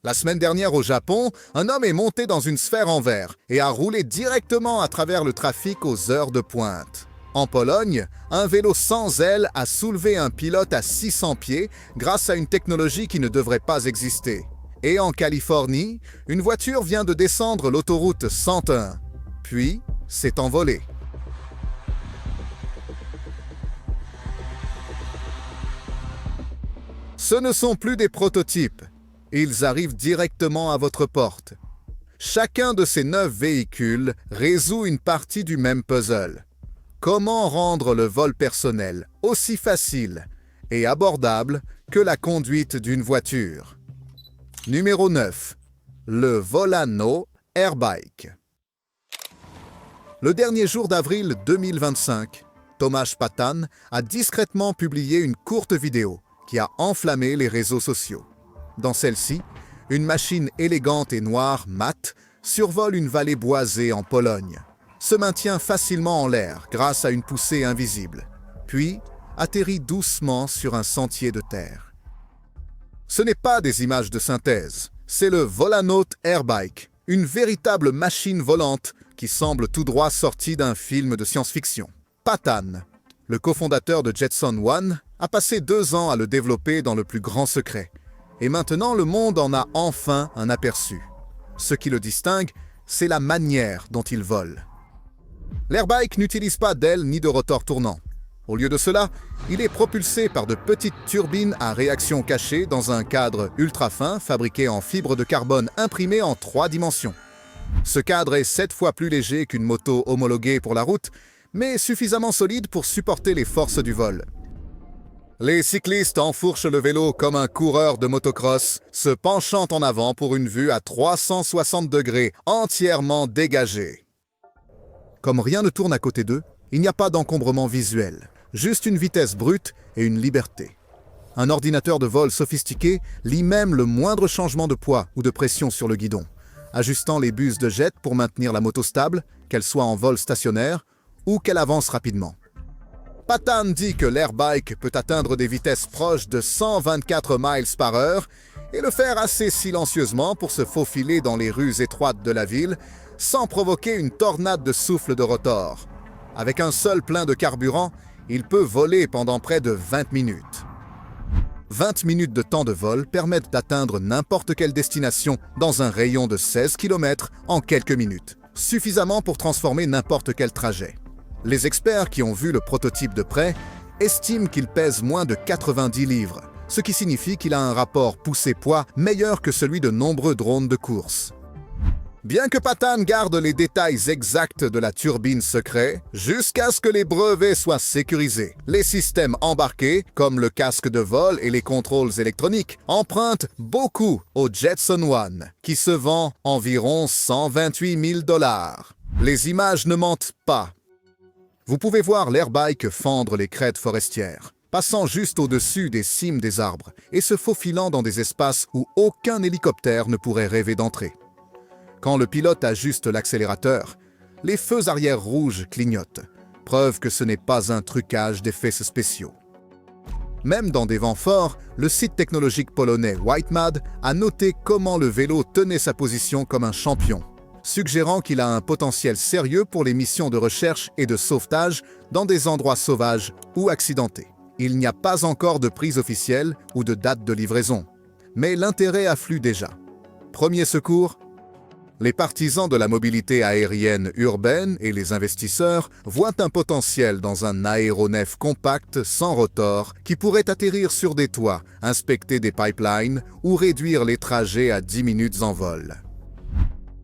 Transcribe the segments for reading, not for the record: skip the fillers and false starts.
La semaine dernière au Japon, un homme est monté dans une sphère en verre et a roulé directement à travers le trafic aux heures de pointe. En Pologne, un vélo sans aile a soulevé un pilote à 600 pieds grâce à une technologie qui ne devrait pas exister. Et en Californie, une voiture vient de descendre l'autoroute 101, puis s'est envolée. Ce ne sont plus des prototypes. Ils arrivent directement à votre porte. Chacun de ces 9 véhicules résout une partie du même puzzle. Comment rendre le vol personnel aussi facile et abordable que la conduite d'une voiture? Numéro 9. Le Volano Airbike. Le dernier jour d'avril 2025, Tomasz Patan a discrètement publié une courte vidéo qui a enflammé les réseaux sociaux. Dans celle-ci, une machine élégante et noire mat survole une vallée boisée en Pologne, se maintient facilement en l'air grâce à une poussée invisible, puis atterrit doucement sur un sentier de terre. Ce n'est pas des images de synthèse, c'est le Volano Airbike, une véritable machine volante qui semble tout droit sortie d'un film de science-fiction. Patan, le cofondateur de Jetson One, a passé 2 ans à le développer dans le plus grand secret. Et maintenant, le monde en a enfin un aperçu. Ce qui le distingue, c'est la manière dont il vole. L'airbike n'utilise pas d'ailes ni de rotor tournant. Au lieu de cela, il est propulsé par de petites turbines à réaction cachée dans un cadre ultra fin fabriqué en fibre de carbone imprimée en 3 dimensions. Ce cadre est 7 fois plus léger qu'une moto homologuée pour la route, mais suffisamment solide pour supporter les forces du vol. Les cyclistes enfourchent le vélo comme un coureur de motocross, se penchant en avant pour une vue à 360 degrés, entièrement dégagée. Comme rien ne tourne à côté d'eux, il n'y a pas d'encombrement visuel, juste une vitesse brute et une liberté. Un ordinateur de vol sophistiqué lit même le moindre changement de poids ou de pression sur le guidon, ajustant les buses de jet pour maintenir la moto stable, qu'elle soit en vol stationnaire ou qu'elle avance rapidement. Patan dit que l'airbike peut atteindre des vitesses proches de 124 miles par heure et le faire assez silencieusement pour se faufiler dans les rues étroites de la ville sans provoquer une tornade de souffle de rotor. Avec un seul plein de carburant, il peut voler pendant près de 20 minutes. 20 minutes de temps de vol permettent d'atteindre n'importe quelle destination dans un rayon de 16 km en quelques minutes, suffisamment pour transformer n'importe quel trajet. Les experts qui ont vu le prototype de près estiment qu'il pèse moins de 90 livres, ce qui signifie qu'il a un rapport poussée-poids meilleur que celui de nombreux drones de course. Bien que Patan garde les détails exacts de la turbine secret, jusqu'à ce que les brevets soient sécurisés, les systèmes embarqués, comme le casque de vol et les contrôles électroniques, empruntent beaucoup au Jetson One, qui se vend environ 128 000 $. Les images ne mentent pas. Vous pouvez voir l'airbike fendre les crêtes forestières, passant juste au-dessus des cimes des arbres et se faufilant dans des espaces où aucun hélicoptère ne pourrait rêver d'entrer. Quand le pilote ajuste l'accélérateur, les feux arrière rouges clignotent, preuve que ce n'est pas un trucage d'effets spéciaux. Même dans des vents forts, le site technologique polonais Whitemad a noté comment le vélo tenait sa position comme un champion, suggérant qu'il a un potentiel sérieux pour les missions de recherche et de sauvetage dans des endroits sauvages ou accidentés. Il n'y a pas encore de prise officielle ou de date de livraison, mais l'intérêt afflue déjà. Premier secours, les partisans de la mobilité aérienne urbaine et les investisseurs voient un potentiel dans un aéronef compact sans rotor qui pourrait atterrir sur des toits, inspecter des pipelines ou réduire les trajets à 10 minutes en vol.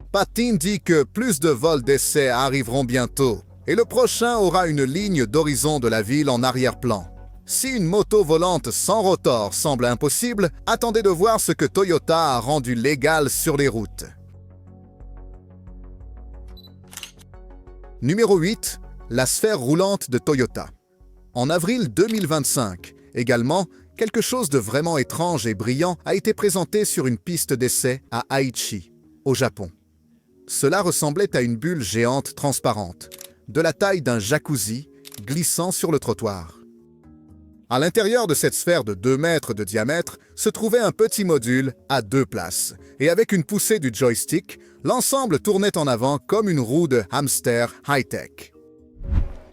Patan dit que plus de vols d'essai arriveront bientôt et le prochain aura une ligne d'horizon de la ville en arrière-plan. Si une moto volante sans rotor semble impossible, attendez de voir ce que Toyota a rendu légal sur les routes. Numéro 8. La sphère roulante de Toyota. En avril 2025, également, quelque chose de vraiment étrange et brillant a été présenté sur une piste d'essai à Aichi, au Japon. Cela ressemblait à une bulle géante transparente, de la taille d'un jacuzzi, glissant sur le trottoir. À l'intérieur de cette sphère de 2 mètres de diamètre se trouvait un petit module à 2 places, et avec une poussée du joystick, l'ensemble tournait en avant comme une roue de hamster high-tech.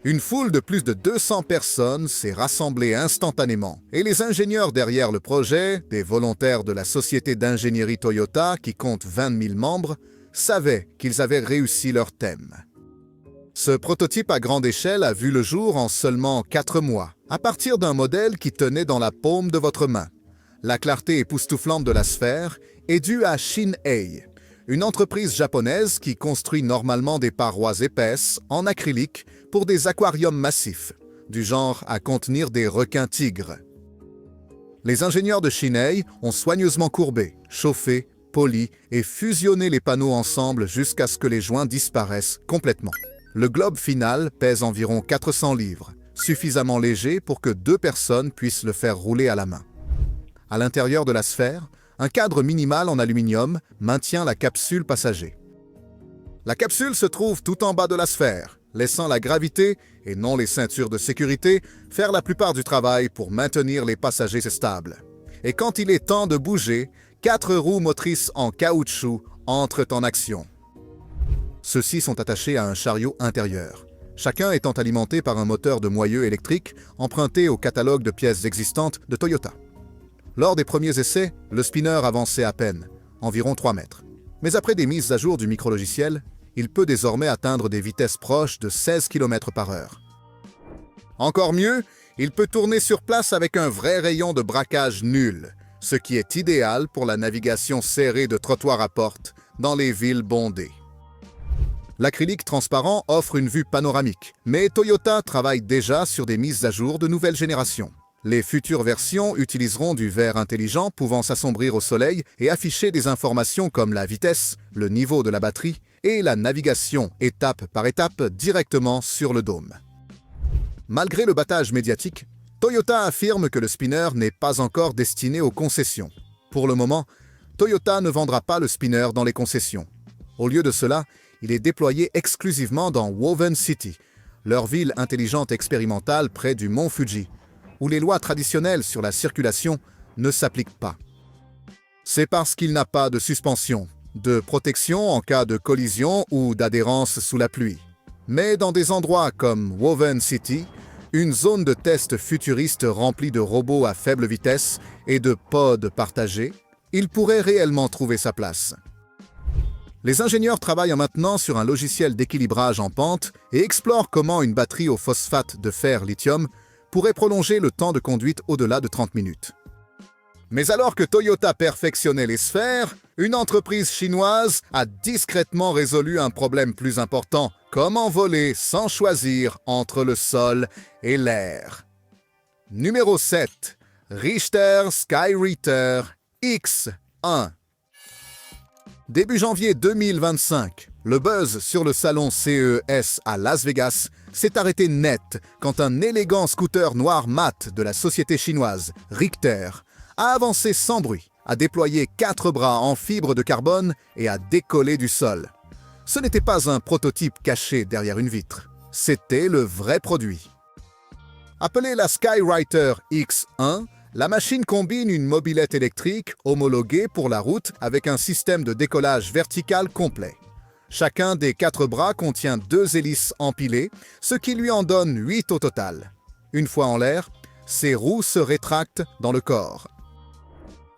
Une foule de plus de 200 personnes s'est rassemblée instantanément, et les ingénieurs derrière le projet, des volontaires de la société d'ingénierie Toyota qui compte 20 000 membres, savaient qu'ils avaient réussi leur thème. Ce prototype à grande échelle a vu le jour en seulement 4 mois, à partir d'un modèle qui tenait dans la paume de votre main. La clarté époustouflante de la sphère est due à Shin-Ei, une entreprise japonaise qui construit normalement des parois épaisses en acrylique pour des aquariums massifs, du genre à contenir des requins-tigres. Les ingénieurs de Shin-Ei ont soigneusement courbé, chauffé, poli et fusionné les panneaux ensemble jusqu'à ce que les joints disparaissent complètement. Le globe final pèse environ 400 livres, suffisamment léger pour que 2 personnes puissent le faire rouler à la main. À l'intérieur de la sphère, un cadre minimal en aluminium maintient la capsule passager. La capsule se trouve tout en bas de la sphère, laissant la gravité, et non les ceintures de sécurité, faire la plupart du travail pour maintenir les passagers stables. Et quand il est temps de bouger, 4 roues motrices en caoutchouc entrent en action. Ceux-ci sont attachés à un chariot intérieur, chacun étant alimenté par un moteur de moyeu électrique emprunté au catalogue de pièces existantes de Toyota. Lors des premiers essais, le spinner avançait à peine, environ 3 mètres. Mais après des mises à jour du micrologiciel, il peut désormais atteindre des vitesses proches de 16 km/h. Encore mieux, il peut tourner sur place avec un vrai rayon de braquage nul, ce qui est idéal pour la navigation serrée de trottoirs à porte dans les villes bondées. L'acrylique transparent offre une vue panoramique, mais Toyota travaille déjà sur des mises à jour de nouvelle génération. Les futures versions utiliseront du verre intelligent pouvant s'assombrir au soleil et afficher des informations comme la vitesse, le niveau de la batterie et la navigation étape par étape directement sur le dôme. Malgré le battage médiatique, Toyota affirme que le spinner n'est pas encore destiné aux concessions. Pour le moment, Toyota ne vendra pas le spinner dans les concessions. Au lieu de cela, il est déployé exclusivement dans Woven City, leur ville intelligente expérimentale près du mont Fuji, où les lois traditionnelles sur la circulation ne s'appliquent pas. C'est parce qu'il n'a pas de suspension, de protection en cas de collision ou d'adhérence sous la pluie. Mais dans des endroits comme Woven City, une zone de test futuriste remplie de robots à faible vitesse et de pods partagés, il pourrait réellement trouver sa place. Les ingénieurs travaillent maintenant sur un logiciel d'équilibrage en pente et explorent comment une batterie au phosphate de fer lithium pourrait prolonger le temps de conduite au-delà de 30 minutes. Mais alors que Toyota perfectionnait les sphères, une entreprise chinoise a discrètement résolu un problème plus important: comment voler sans choisir entre le sol et l'air. Numéro 7. Richter Skyreater X1. Début janvier 2025, le buzz sur le salon CES à Las Vegas s'est arrêté net quand un élégant scooter noir mat de la société chinoise Richter a avancé sans bruit, a déployé 4 bras en fibre de carbone et a décollé du sol. Ce n'était pas un prototype caché derrière une vitre, c'était le vrai produit. Appelée la Skyreater X1, la machine combine une mobilette électrique homologuée pour la route avec un système de décollage vertical complet. Chacun des 4 bras contient 2 hélices empilées, ce qui lui en donne 8 au total. Une fois en l'air, ses roues se rétractent dans le corps.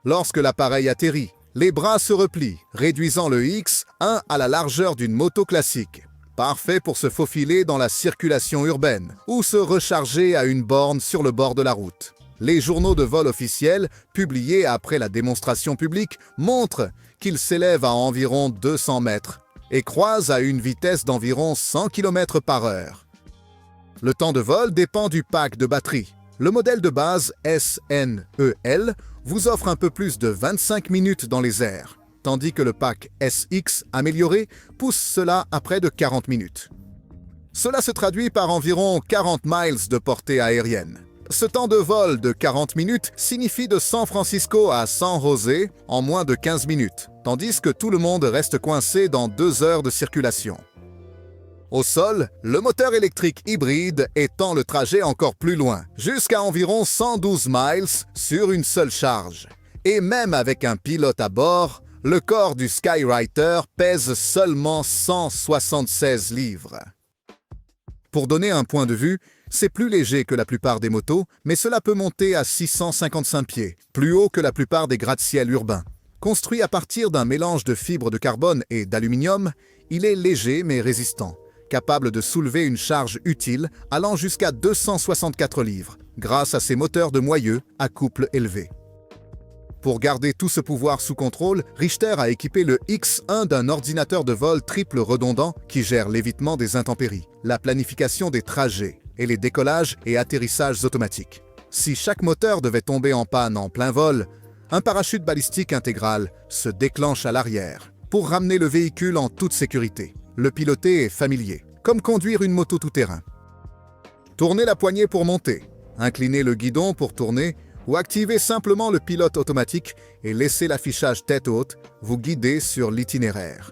Lorsque l'appareil atterrit, les bras se replient, réduisant le X1 à la largeur d'une moto classique. Parfait pour se faufiler dans la circulation urbaine ou se recharger à une borne sur le bord de la route. Les journaux de vol officiels, publiés après la démonstration publique, montrent qu'il s'élève à environ 200 mètres et croise à une vitesse d'environ 100 km/h. Le temps de vol dépend du pack de batterie. Le modèle de base SNEL vous offre un peu plus de 25 minutes dans les airs, tandis que le pack SX amélioré pousse cela à près de 40 minutes. Cela se traduit par environ 40 miles de portée aérienne. Ce temps de vol de 40 minutes signifie de San Francisco à San José en moins de 15 minutes, tandis que tout le monde reste coincé dans 2 heures de circulation. Au sol, le moteur électrique hybride étend le trajet encore plus loin, jusqu'à environ 112 miles sur une seule charge. Et même avec un pilote à bord, le corps du Skywriter pèse seulement 176 livres. Pour donner un point de vue, c'est plus léger que la plupart des motos, mais cela peut monter à 655 pieds, plus haut que la plupart des gratte-ciel urbains. Construit à partir d'un mélange de fibres de carbone et d'aluminium, il est léger mais résistant, capable de soulever une charge utile allant jusqu'à 264 livres, grâce à ses moteurs de moyeu à couple élevé. Pour garder tout ce pouvoir sous contrôle, Richter a équipé le X1 d'un ordinateur de vol triple redondant qui gère l'évitement des intempéries, la planification des trajets et les décollages et atterrissages automatiques. Si chaque moteur devait tomber en panne en plein vol, un parachute balistique intégral se déclenche à l'arrière pour ramener le véhicule en toute sécurité. Le piloter est familier, comme conduire une moto tout-terrain. Tournez la poignée pour monter, inclinez le guidon pour tourner ou activez simplement le pilote automatique et laissez l'affichage tête haute vous guider sur l'itinéraire.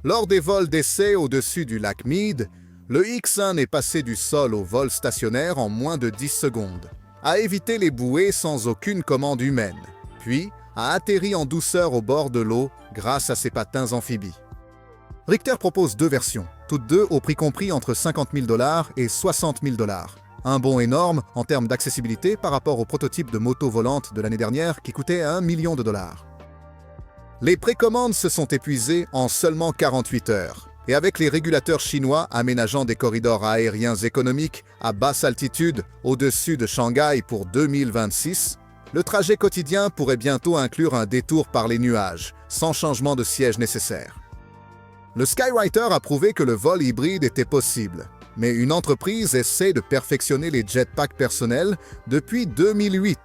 Lors des vols d'essai au-dessus du lac Mead, le X1 est passé du sol au vol stationnaire en moins de 10 secondes, a évité les bouées sans aucune commande humaine, puis a atterri en douceur au bord de l'eau grâce à ses patins amphibies. Richter propose deux versions, toutes deux au prix compris entre 50 000 $ et 60 000 $. Un bond énorme en termes d'accessibilité par rapport au prototype de moto volante de l'année dernière qui coûtait 1 million $. Les précommandes se sont épuisées en seulement 48 heures. Et avec les régulateurs chinois aménageant des corridors aériens économiques à basse altitude au-dessus de Shanghai pour 2026, le trajet quotidien pourrait bientôt inclure un détour par les nuages, sans changement de siège nécessaire. Le Skywriter a prouvé que le vol hybride était possible, mais une entreprise essaie de perfectionner les jetpacks personnels depuis 2008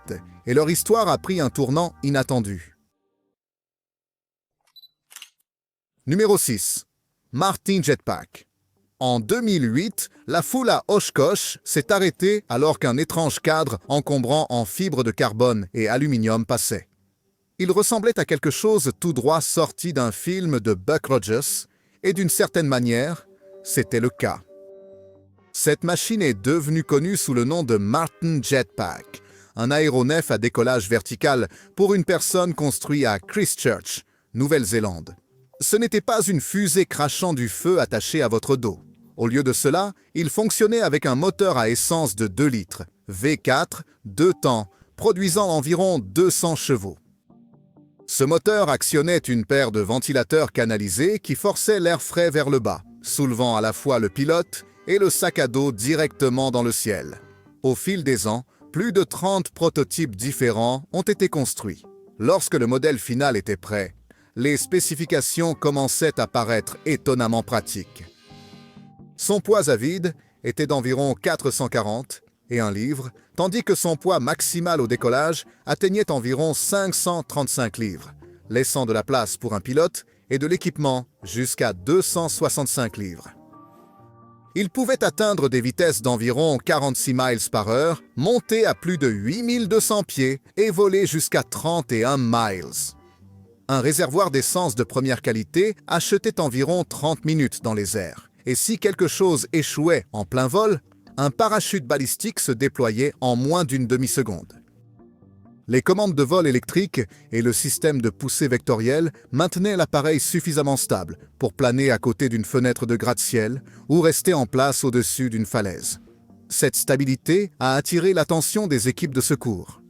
et leur histoire a pris un tournant inattendu. Numéro 6. Martin Jetpack. En 2008, la foule à Oshkosh s'est arrêtée alors qu'un étrange cadre encombrant en fibre de carbone et aluminium passait. Il ressemblait à quelque chose tout droit sorti d'un film de Buck Rogers, et d'une certaine manière, c'était le cas. Cette machine est devenue connue sous le nom de Martin Jetpack, un aéronef à décollage vertical pour une personne construit à Christchurch, Nouvelle-Zélande. Ce n'était pas une fusée crachant du feu attachée à votre dos. Au lieu de cela, il fonctionnait avec un moteur à essence de 2 litres, V4, 2 temps, produisant environ 200 chevaux. Ce moteur actionnait une paire de ventilateurs canalisés qui forçaient l'air frais vers le bas, soulevant à la fois le pilote et le sac à dos directement dans le ciel. Au fil des ans, plus de 30 prototypes différents ont été construits. Lorsque le modèle final était prêt, les spécifications commençaient à paraître étonnamment pratiques. Son poids à vide était d'environ 440 et 1 livre, tandis que son poids maximal au décollage atteignait environ 535 livres, laissant de la place pour un pilote et de l'équipement jusqu'à 265 livres. Il pouvait atteindre des vitesses d'environ 46 miles par heure, monter à plus de 8200 pieds et voler jusqu'à 31 miles. Un réservoir d'essence de première qualité achetait environ 30 minutes dans les airs. Et si quelque chose échouait en plein vol, un parachute balistique se déployait en moins d'une demi-seconde. Les commandes de vol électriques et le système de poussée vectorielle maintenaient l'appareil suffisamment stable pour planer à côté d'une fenêtre de gratte-ciel ou rester en place au-dessus d'une falaise. Cette stabilité a attiré l'attention des équipes de secours.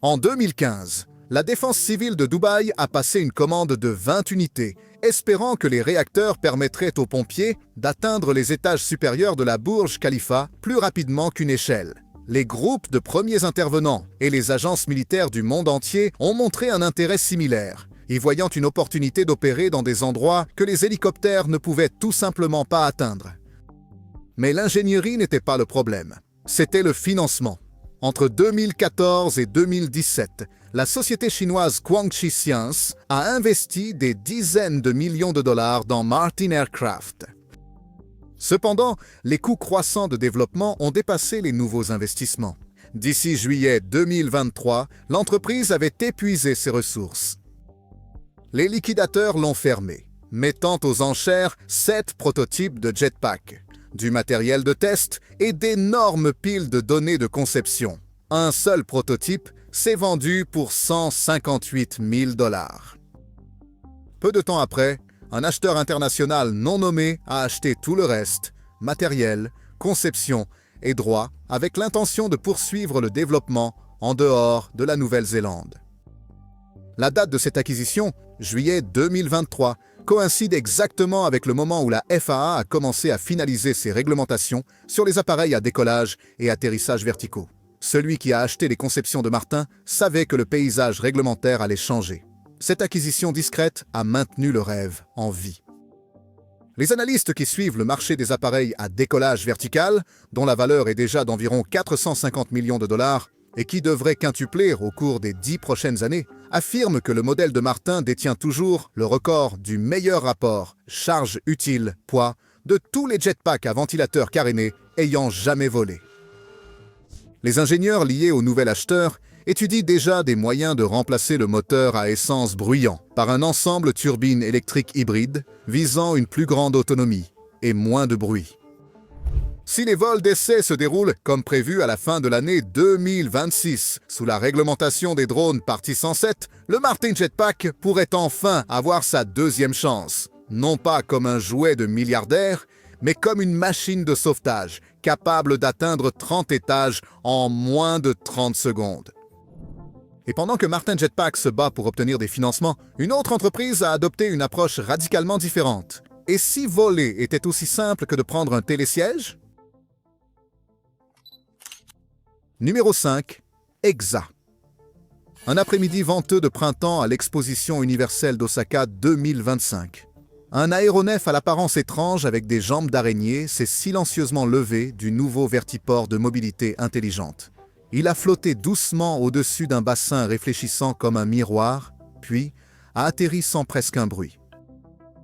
En 2015, la défense civile de Dubaï a passé une commande de 20 unités, espérant que les réacteurs permettraient aux pompiers d'atteindre les étages supérieurs de la Burj Khalifa plus rapidement qu'une échelle. Les groupes de premiers intervenants et les agences militaires du monde entier ont montré un intérêt similaire, y voyant une opportunité d'opérer dans des endroits que les hélicoptères ne pouvaient tout simplement pas atteindre. Mais l'ingénierie n'était pas le problème, c'était le financement. Entre 2014 et 2017, la société chinoise Guangxi Science a investi des dizaines de millions de dollars dans Martin Aircraft. Cependant, les coûts croissants de développement ont dépassé les nouveaux investissements. D'ici juillet 2023, l'entreprise avait épuisé ses ressources. Les liquidateurs l'ont fermé, mettant aux enchères 7 prototypes de jetpack, du matériel de test et d'énormes piles de données de conception. Un seul prototype s'est vendu pour 158 000 $. Peu de temps après, un acheteur international non nommé a acheté tout le reste, matériel, conception et droits, avec l'intention de poursuivre le développement en dehors de la Nouvelle-Zélande. La date de cette acquisition, juillet 2023, coïncide exactement avec le moment où la FAA a commencé à finaliser ses réglementations sur les appareils à décollage et atterrissage verticaux. Celui qui a acheté les conceptions de Martin savait que le paysage réglementaire allait changer. Cette acquisition discrète a maintenu le rêve en vie. Les analystes qui suivent le marché des appareils à décollage vertical, dont la valeur est déjà d'environ 450 millions de $, et qui devrait quintupler au cours des 10 prochaines années, affirment que le modèle de Martin détient toujours le record du meilleur rapport charge utile-poids de tous les jetpacks à ventilateur caréné ayant jamais volé. Les ingénieurs liés au nouvel acheteur étudient déjà des moyens de remplacer le moteur à essence bruyant par un ensemble turbine électrique hybride visant une plus grande autonomie et moins de bruit. Si les vols d'essai se déroulent comme prévu à la fin de l'année 2026, sous la réglementation des drones partie 107, le Martin Jetpack pourrait enfin avoir sa deuxième chance, non pas comme un jouet de milliardaire, mais comme une machine de sauvetage capable d'atteindre 30 étages en moins de 30 secondes. Et pendant que Martin Jetpack se bat pour obtenir des financements, une autre entreprise a adopté une approche radicalement différente. Et si voler était aussi simple que de prendre un télésiège? Numéro 5. EXA. Un après-midi venteux de printemps à l'exposition universelle d'Osaka 2025. Un aéronef à l'apparence étrange avec des jambes d'araignée s'est silencieusement levé du nouveau vertiport de mobilité intelligente. Il a flotté doucement au-dessus d'un bassin réfléchissant comme un miroir, puis a atterri sans presque un bruit.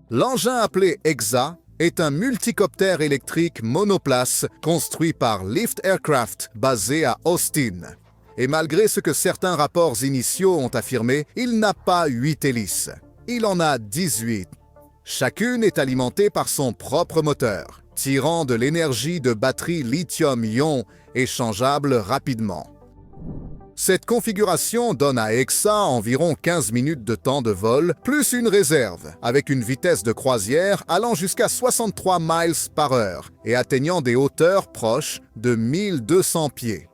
L'engin appelé EXA est un multicoptère électrique monoplace construit par Lift Aircraft basé à Austin. Et malgré ce que certains rapports initiaux ont affirmé, il n'a pas 8 hélices. Il en a 18. Chacune est alimentée par son propre moteur, tirant de l'énergie de batteries lithium-ion échangeables rapidement. Cette configuration donne à EXA environ 15 minutes de temps de vol, plus une réserve, avec une vitesse de croisière allant jusqu'à 63 miles par heure et atteignant des hauteurs proches de 1200 pieds.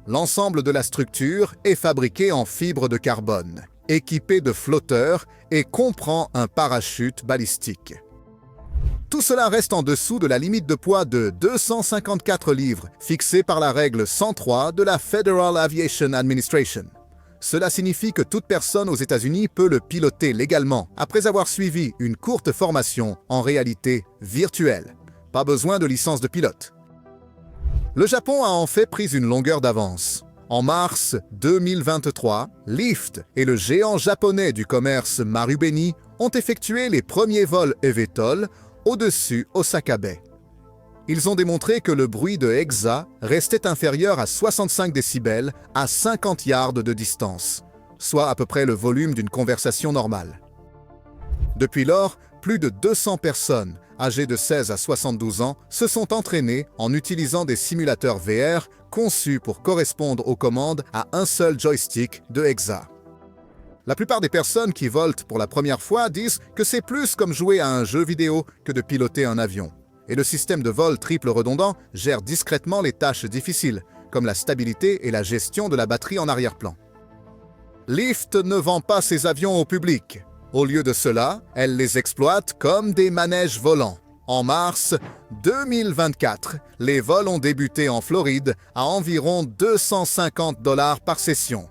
L'ensemble de la structure est fabriqué en fibre de carbone, équipé de flotteurs et comprend un parachute balistique. Tout cela reste en dessous de la limite de poids de 254 livres, fixée par la règle 103 de la Federal Aviation Administration. Cela signifie que toute personne aux États-Unis peut le piloter légalement, après avoir suivi une courte formation en réalité virtuelle. Pas besoin de licence de pilote. Le Japon a en fait pris une longueur d'avance. En mars 2023, Lyft et le géant japonais du commerce Marubeni ont effectué les premiers vols eVTOL au-dessus Osaka Bay. Ils ont démontré que le bruit de EXA restait inférieur à 65 décibels à 50 yards de distance, soit à peu près le volume d'une conversation normale. Depuis lors, plus de 200 personnes âgées de 16 à 72 ans se sont entraînées en utilisant des simulateurs VR conçus pour correspondre aux commandes à un seul joystick de EXA. La plupart des personnes qui volent pour la première fois disent que c'est plus comme jouer à un jeu vidéo que de piloter un avion. Et le système de vol triple redondant gère discrètement les tâches difficiles, comme la stabilité et la gestion de la batterie en arrière-plan. Lyft ne vend pas ses avions au public. Au lieu de cela, elle les exploite comme des manèges volants. En mars 2024, les vols ont débuté en Floride à environ 250 $ par session.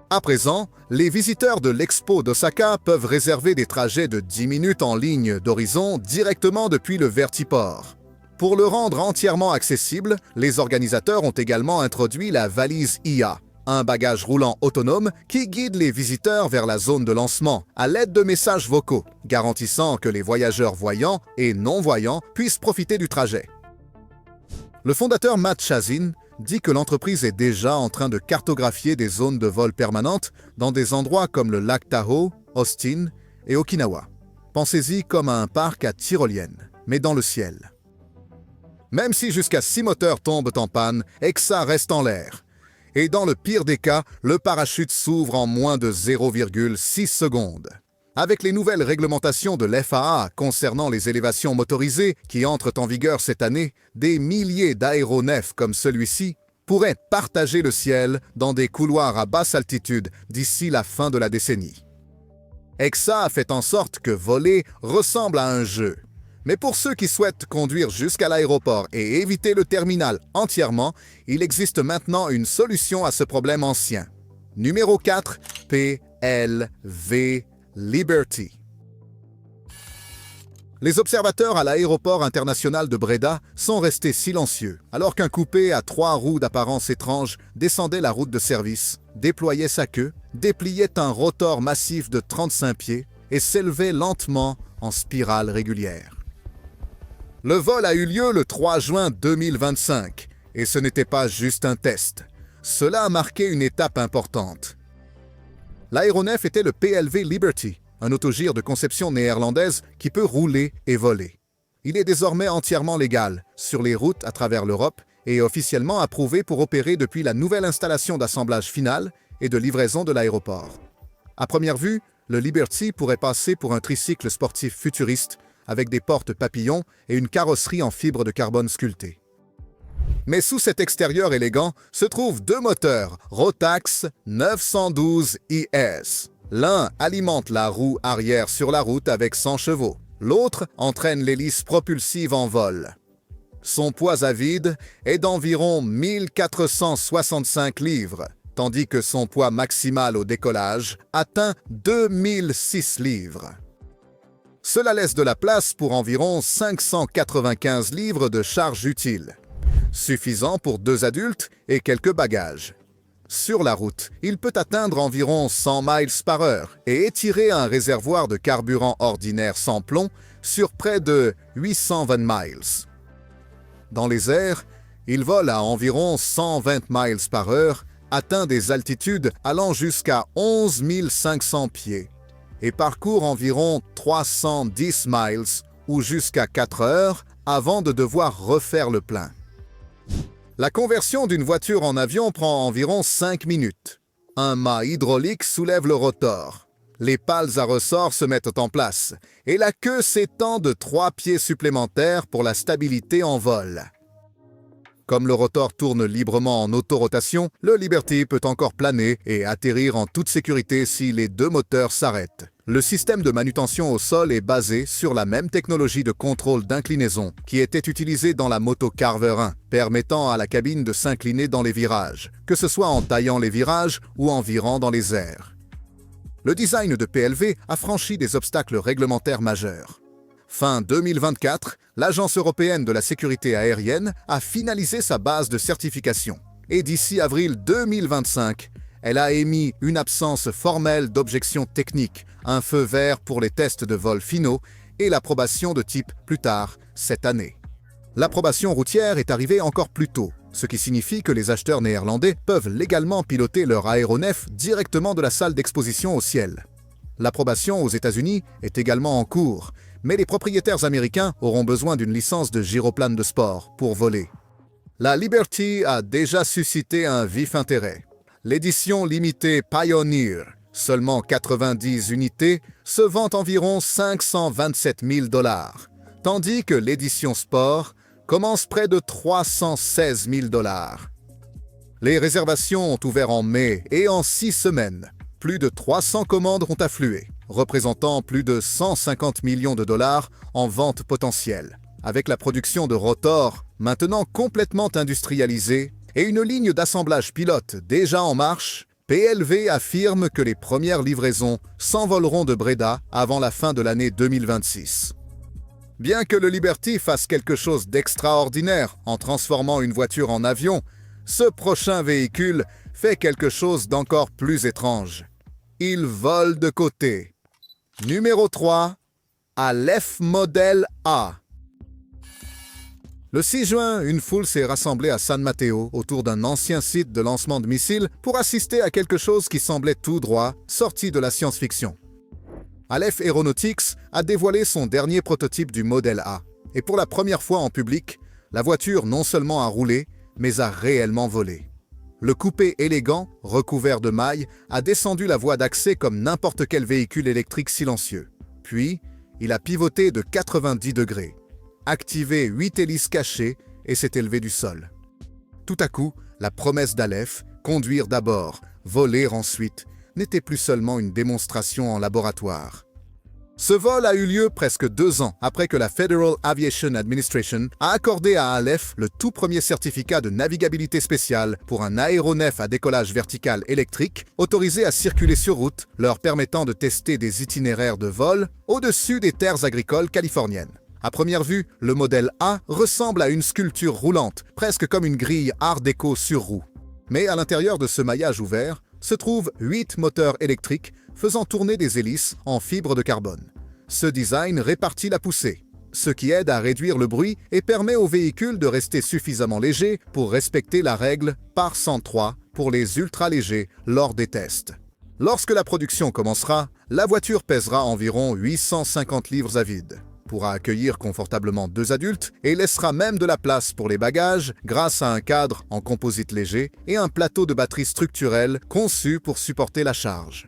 À présent, les visiteurs de l'Expo d'Osaka peuvent réserver des trajets de 10 minutes en ligne d'horizon directement depuis le vertiport. Pour le rendre entièrement accessible, les organisateurs ont également introduit la valise IA, un bagage roulant autonome qui guide les visiteurs vers la zone de lancement à l'aide de messages vocaux, garantissant que les voyageurs voyants et non-voyants puissent profiter du trajet. Le fondateur Matt Chazin dit que l'entreprise est déjà en train de cartographier des zones de vol permanentes dans des endroits comme le lac Tahoe, Austin et Okinawa. Pensez-y comme à un parc à tyroliennes, mais dans le ciel. Même si jusqu'à 6 moteurs tombent en panne, EXA reste en l'air. Et dans le pire des cas, le parachute s'ouvre en moins de 0,6 secondes. Avec les nouvelles réglementations de l'FAA concernant les élévations motorisées qui entrent en vigueur cette année, des milliers d'aéronefs comme celui-ci pourraient partager le ciel dans des couloirs à basse altitude d'ici la fin de la décennie. EXA a fait en sorte que voler ressemble à un jeu. Mais pour ceux qui souhaitent conduire jusqu'à l'aéroport et éviter le terminal entièrement, il existe maintenant une solution à ce problème ancien. Numéro 4, PLV Liberty. Les observateurs à l'aéroport international de Breda sont restés silencieux, alors qu'un coupé à 3 roues d'apparence étrange descendait la route de service, déployait sa queue, dépliait un rotor massif de 35 pieds et s'élevait lentement en spirale régulière. Le vol a eu lieu le 3 juin 2025, et ce n'était pas juste un test. Cela a marqué une étape importante. L'aéronef était le PLV Liberty, un autogire de conception néerlandaise qui peut rouler et voler. Il est désormais entièrement légal sur les routes à travers l'Europe et officiellement approuvé pour opérer depuis la nouvelle installation d'assemblage final et de livraison de l'aéroport. À première vue, le Liberty pourrait passer pour un tricycle sportif futuriste avec des portes papillons et une carrosserie en fibre de carbone sculptée. Mais sous cet extérieur élégant se trouvent 2 moteurs Rotax 912 IS. L'un alimente la roue arrière sur la route avec 100 chevaux. L'autre entraîne l'hélice propulsive en vol. Son poids à vide est d'environ 1465 livres, tandis que son poids maximal au décollage atteint 2006 livres. Cela laisse de la place pour environ 595 livres de charge utile, suffisant pour 2 adultes et quelques bagages. Sur la route, il peut atteindre environ 100 miles par heure et étirer un réservoir de carburant ordinaire sans plomb sur près de 820 miles. Dans les airs, il vole à environ 120 miles par heure, atteint des altitudes allant jusqu'à 11 500 pieds et parcourt environ 310 miles ou jusqu'à 4 heures avant de devoir refaire le plein. La conversion d'une voiture en avion prend environ 5 minutes. Un mât hydraulique soulève le rotor. Les pales à ressort se mettent en place et la queue s'étend de 3 pieds supplémentaires pour la stabilité en vol. Comme le rotor tourne librement en autorotation, le Liberty peut encore planer et atterrir en toute sécurité si les 2 moteurs s'arrêtent. Le système de manutention au sol est basé sur la même technologie de contrôle d'inclinaison qui était utilisée dans la moto Carver 1, permettant à la cabine de s'incliner dans les virages, que ce soit en taillant les virages ou en virant dans les airs. Le design de PLV a franchi des obstacles réglementaires majeurs. Fin 2024, l'Agence européenne de la sécurité aérienne a finalisé sa base de certification. Et d'ici avril 2025, elle a émis une absence formelle d'objection technique, un feu vert pour les tests de vol finaux et l'approbation de type plus tard cette année. L'approbation routière est arrivée encore plus tôt, ce qui signifie que les acheteurs néerlandais peuvent légalement piloter leur aéronef directement de la salle d'exposition au ciel. L'approbation aux États-Unis est également en cours, mais les propriétaires américains auront besoin d'une licence de gyroplane de sport pour voler. La Liberty a déjà suscité un vif intérêt. L'édition limitée Pioneer, seulement 90 unités, se vend environ 527 000 $, tandis que l'édition Sport commence près de 316 000 $. Les réservations ont ouvert en mai et en 6 semaines, plus de 300 commandes ont afflué, représentant plus de 150 millions de dollars en vente potentielle. Avec la production de rotors maintenant complètement industrialisée et une ligne d'assemblage pilote déjà en marche, PLV affirme que les premières livraisons s'envoleront de Breda avant la fin de l'année 2026. Bien que le Liberty fasse quelque chose d'extraordinaire en transformant une voiture en avion, ce prochain véhicule fait quelque chose d'encore plus étrange. Il vole de côté. Numéro 3, Aleph Model A. Le 6 juin, une foule s'est rassemblée à San Mateo autour d'un ancien site de lancement de missiles pour assister à quelque chose qui semblait tout droit sorti de la science-fiction. Aleph Aeronautics a dévoilé son dernier prototype du modèle A. Et pour la première fois en public, la voiture non seulement a roulé, mais a réellement volé. Le coupé élégant, recouvert de mailles, a descendu la voie d'accès comme n'importe quel véhicule électrique silencieux. Puis, il a pivoté de 90 degrés, activé 8 hélices cachées et s'est élevé du sol. Tout à coup, la promesse d'Aleph, conduire d'abord, voler ensuite, n'était plus seulement une démonstration en laboratoire. Ce vol a eu lieu presque 2 ans après que la Federal Aviation Administration a accordé à Aleph le tout premier certificat de navigabilité spéciale pour un aéronef à décollage vertical électrique autorisé à circuler sur route, leur permettant de tester des itinéraires de vol au-dessus des terres agricoles californiennes. À première vue, le modèle A ressemble à une sculpture roulante, presque comme une grille art déco sur roue. Mais à l'intérieur de ce maillage ouvert, se trouvent 8 moteurs électriques faisant tourner des hélices en fibre de carbone. Ce design répartit la poussée, ce qui aide à réduire le bruit et permet au véhicule de rester suffisamment léger pour respecter la règle par 103 pour les ultra-légers lors des tests. Lorsque la production commencera, la voiture pèsera environ 850 livres à vide, pourra accueillir confortablement 2 adultes et laissera même de la place pour les bagages grâce à un cadre en composite léger et un plateau de batterie structurelle conçu pour supporter la charge.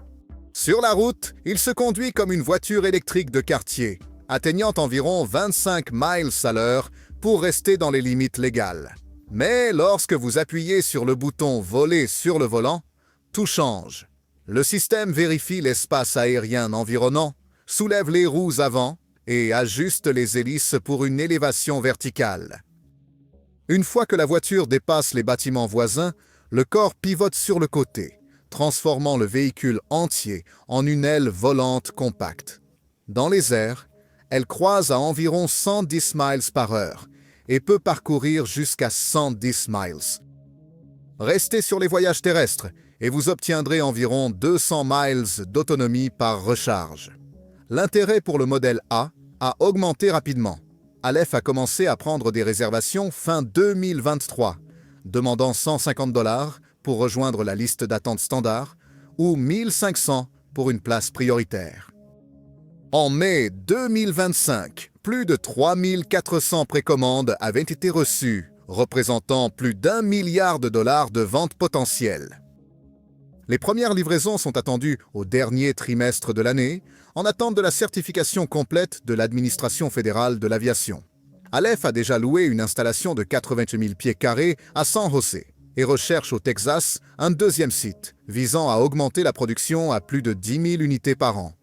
Sur la route, il se conduit comme une voiture électrique de quartier, atteignant environ 25 miles à l'heure pour rester dans les limites légales. Mais lorsque vous appuyez sur le bouton « Voler » sur le volant, tout change. Le système vérifie l'espace aérien environnant, soulève les roues avant et ajuste les hélices pour une élévation verticale. Une fois que la voiture dépasse les bâtiments voisins, le corps pivote sur le côté, transformant le véhicule entier en une aile volante compacte. Dans les airs, elle croise à environ 110 miles par heure et peut parcourir jusqu'à 110 miles. Restez sur les voyages terrestres et vous obtiendrez environ 200 miles d'autonomie par recharge. L'intérêt pour le modèle A a augmenté rapidement. Aleph a commencé à prendre des réservations fin 2023, demandant $150 pour rejoindre la liste d'attente standard ou 1500 pour une place prioritaire. En mai 2025, plus de 3400 précommandes avaient été reçues, représentant plus d'1 milliard de dollars de ventes potentielles. Les premières livraisons sont attendues au dernier trimestre de l'année, en attente de la certification complète de l'Administration fédérale de l'aviation. Aleph a déjà loué une installation de 88 000 pieds carrés à San José et recherche au Texas un deuxième site, visant à augmenter la production à plus de 10 000 unités par an.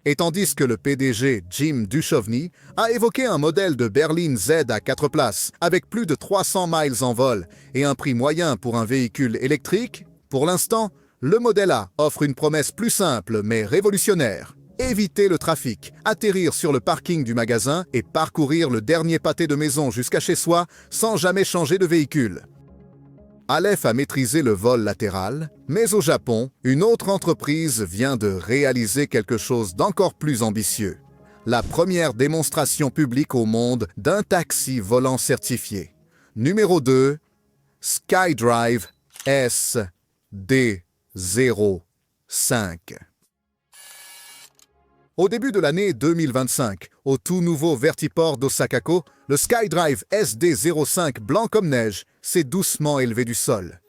Et tandis que le PDG Jim Duchovny a évoqué un modèle de berline Z à 4 places, avec plus de 300 miles en vol et un prix moyen pour un véhicule électrique, pour l'instant, le modèle A offre une promesse plus simple mais révolutionnaire. Éviter le trafic, atterrir sur le parking du magasin et parcourir le dernier pâté de maison jusqu'à chez soi sans jamais changer de véhicule. Aleph a maîtrisé le vol latéral, mais au Japon, une autre entreprise vient de réaliser quelque chose d'encore plus ambitieux. La première démonstration publique au monde d'un taxi volant certifié. Numéro 2, SkyDrive SD05. Au début de l'année 2025, au tout nouveau vertiport d'Osakako, le SkyDrive SD05 blanc comme neige s'est doucement élevé du sol.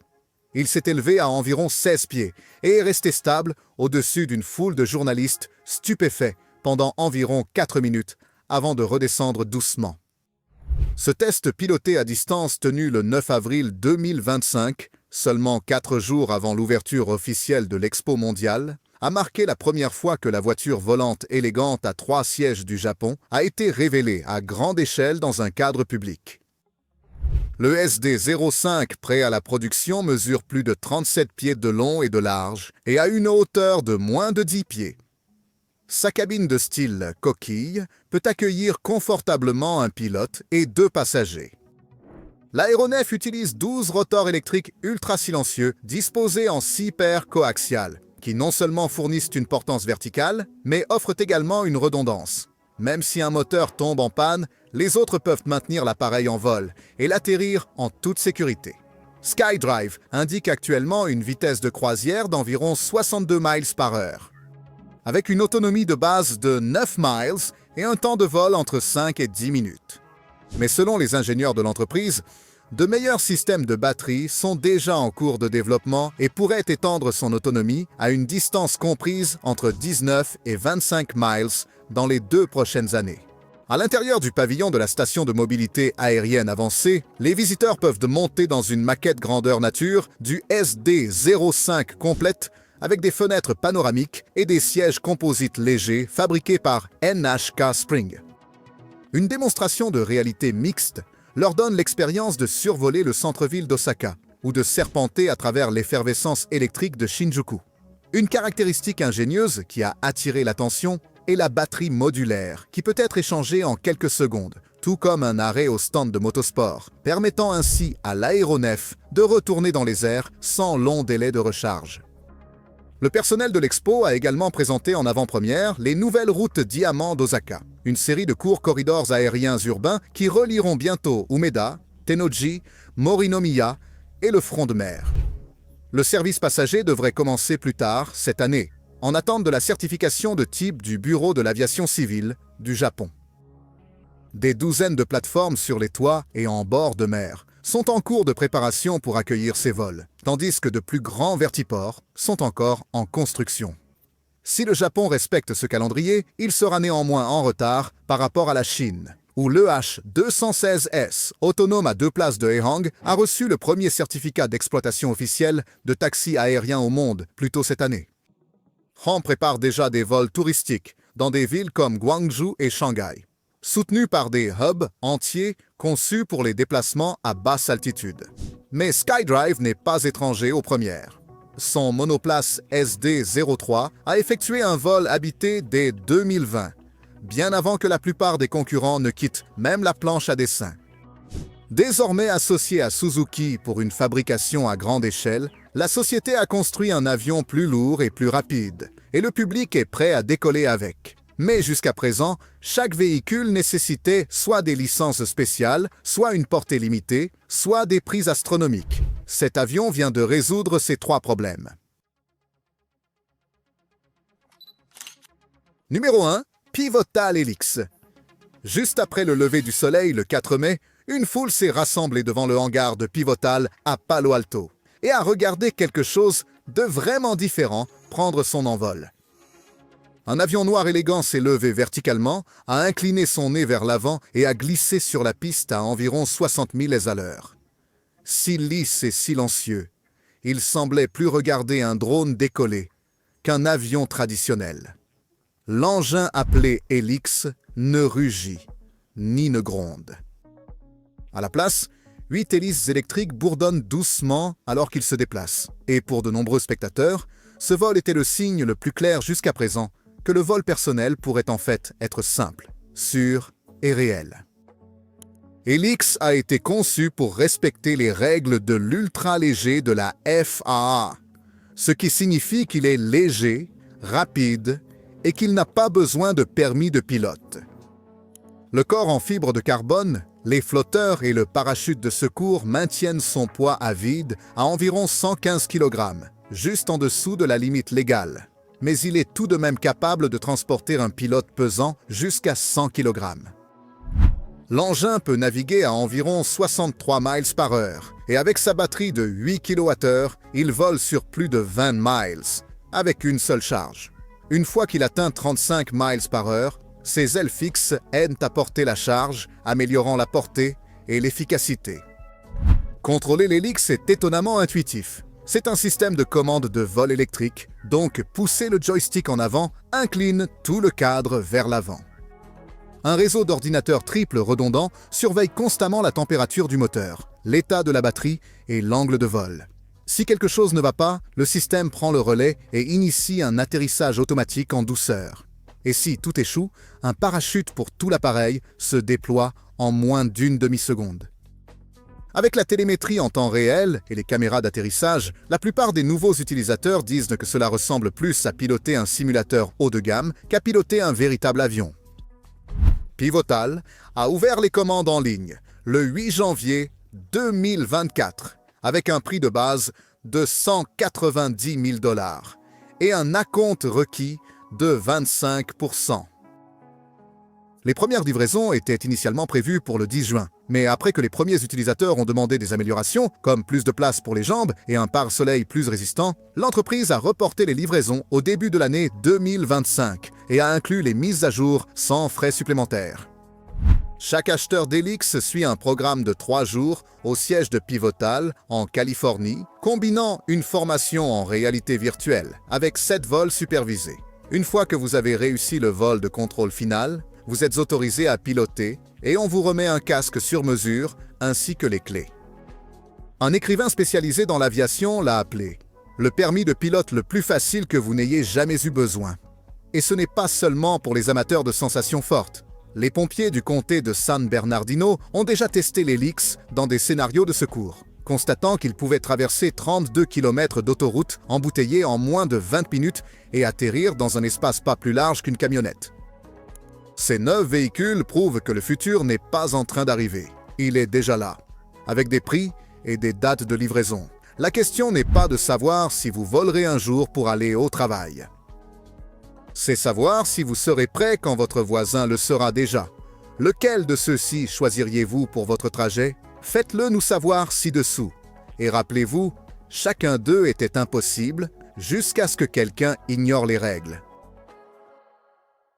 Il s'est élevé à environ 16 pieds et est resté stable au-dessus d'une foule de journalistes stupéfaits pendant environ 4 minutes avant de redescendre doucement. Ce test piloté à distance tenu le 9 avril 2025, seulement 4 jours avant l'ouverture officielle de l'Expo mondiale, a marqué la première fois que la voiture volante élégante à 3 sièges du Japon a été révélée à grande échelle dans un cadre public. Le SD05 prêt à la production mesure plus de 37 pieds de long et de large et a une hauteur de moins de 10 pieds. Sa cabine de style coquille peut accueillir confortablement un pilote et 2 passagers. L'aéronef utilise 12 rotors électriques ultra silencieux disposés en 6 paires coaxiales, qui non seulement fournissent une portance verticale, mais offrent également une redondance. Même si un moteur tombe en panne, les autres peuvent maintenir l'appareil en vol et l'atterrir en toute sécurité. SkyDrive indique actuellement une vitesse de croisière d'environ 62 miles par heure. avec une autonomie de base de 9 miles et un temps de vol entre 5 et 10 minutes. Mais selon les ingénieurs de l'entreprise, de meilleurs systèmes de batterie sont déjà en cours de développement et pourraient étendre son autonomie à une distance comprise entre 19 et 25 miles dans les 2 prochaines années. À l'intérieur du pavillon de la station de mobilité aérienne avancée, les visiteurs peuvent monter dans une maquette grandeur nature du SD-05 complète avec des fenêtres panoramiques et des sièges composites légers fabriqués par NHK Spring. Une démonstration de réalité mixte leur donne l'expérience de survoler le centre-ville d'Osaka ou de serpenter à travers l'effervescence électrique de Shinjuku. Une caractéristique ingénieuse qui a attiré l'attention est la batterie modulaire, qui peut être échangée en quelques secondes, tout comme un arrêt au stand de motosport, permettant ainsi à l'aéronef de retourner dans les airs sans long délai de recharge. Le personnel de l'expo a également présenté en avant-première les nouvelles routes Diamant d'Osaka, une série de courts corridors aériens urbains qui relieront bientôt Umeda, Tennoji, Morinomiya et le front de mer. Le service passager devrait commencer plus tard cette année, en attente de la certification de type du Bureau de l'aviation civile du Japon. Des douzaines de plateformes sur les toits et en bord de mer sont en cours de préparation pour accueillir ces vols, tandis que de plus grands vertiports sont encore en construction. Si le Japon respecte ce calendrier, il sera néanmoins en retard par rapport à la Chine, où l'EH216S, autonome à 2 places de Ehang, a reçu le premier certificat d'exploitation officiel de taxi aérien au monde plus tôt cette année. Han prépare déjà des vols touristiques dans des villes comme Guangzhou et Shanghai, soutenus par des hubs entiers conçus pour les déplacements à basse altitude. Mais SkyDrive n'est pas étranger aux premières. Son monoplace SD-03 a effectué un vol habité dès 2020, bien avant que la plupart des concurrents ne quittent même la planche à dessin. Désormais associée à Suzuki pour une fabrication à grande échelle, la société a construit un avion plus lourd et plus rapide, et le public est prêt à décoller avec. Mais jusqu'à présent, chaque véhicule nécessitait soit des licences spéciales, soit une portée limitée, soit des prix astronomiques. Cet avion vient de résoudre ces 3 problèmes. Numéro 1. Pivotal Helix. Juste après le lever du soleil le 4 mai, une foule s'est rassemblée devant le hangar de Pivotal à Palo Alto et a regardé quelque chose de vraiment différent prendre son envol. Un avion noir élégant s'est levé verticalement, a incliné son nez vers l'avant et a glissé sur la piste à environ 60 milles à l'heure. Si lisse et silencieux, il semblait plus regarder un drone décoller qu'un avion traditionnel. L'engin appelé Helix ne rugit, ni ne gronde. À la place, 8 hélices électriques bourdonnent doucement alors qu'il se déplace. Et pour de nombreux spectateurs, ce vol était le signe le plus clair jusqu'à présent que le vol personnel pourrait en fait être simple, sûr et réel. Helix a été conçu pour respecter les règles de l'ultra-léger de la FAA, ce qui signifie qu'il est léger, rapide et qu'il n'a pas besoin de permis de pilote. Le corps en fibre de carbone, les flotteurs et le parachute de secours maintiennent son poids à vide à environ 115 kg, juste en dessous de la limite légale. Mais il est tout de même capable de transporter un pilote pesant jusqu'à 100 kg. L'engin peut naviguer à environ 63 miles par heure et avec sa batterie de 8 kWh, il vole sur plus de 20 miles avec une seule charge. Une fois qu'il atteint 35 miles par heure, ses ailes fixes aident à porter la charge, améliorant la portée et l'efficacité. Contrôler l'Helix est étonnamment intuitif. C'est un système de commande de vol électrique, donc pousser le joystick en avant incline tout le cadre vers l'avant. Un réseau d'ordinateurs triple redondants surveille constamment la température du moteur, l'état de la batterie et l'angle de vol. Si quelque chose ne va pas, le système prend le relais et initie un atterrissage automatique en douceur. Et si tout échoue, un parachute pour tout l'appareil se déploie en moins d'une demi-seconde. Avec la télémétrie en temps réel et les caméras d'atterrissage, la plupart des nouveaux utilisateurs disent que cela ressemble plus à piloter un simulateur haut de gamme qu'à piloter un véritable avion. Pivotal a ouvert les commandes en ligne le 8 janvier 2024 avec un prix de base de 190 000 $ et un acompte requis de 25%. Les premières livraisons étaient initialement prévues pour le 10 juin, mais après que les premiers utilisateurs ont demandé des améliorations, comme plus de place pour les jambes et un pare-soleil plus résistant, l'entreprise a reporté les livraisons au début de l'année 2025 et a inclus les mises à jour sans frais supplémentaires. Chaque acheteur d'Helix suit un programme de 3 jours au siège de Pivotal, en Californie, combinant une formation en réalité virtuelle avec 7 vols supervisés. Une fois que vous avez réussi le vol de contrôle final, vous êtes autorisé à piloter et on vous remet un casque sur mesure ainsi que les clés. Un écrivain spécialisé dans l'aviation l'a appelé « le permis de pilote le plus facile que vous n'ayez jamais eu besoin ». Et ce n'est pas seulement pour les amateurs de sensations fortes. Les pompiers du comté de San Bernardino ont déjà testé l'Helix dans des scénarios de secours, constatant qu'ils pouvaient traverser 32 km d'autoroute embouteillée en moins de 20 minutes et atterrir dans un espace pas plus large qu'une camionnette. Ces 9 véhicules prouvent que le futur n'est pas en train d'arriver. Il est déjà là, avec des prix et des dates de livraison. La question n'est pas de savoir si vous volerez un jour pour aller au travail. C'est savoir si vous serez prêt quand votre voisin le sera déjà. Lequel de ceux-ci choisiriez-vous pour votre trajet? Faites-le nous savoir ci-dessous. Et rappelez-vous, chacun d'eux était impossible jusqu'à ce que quelqu'un ignore les règles.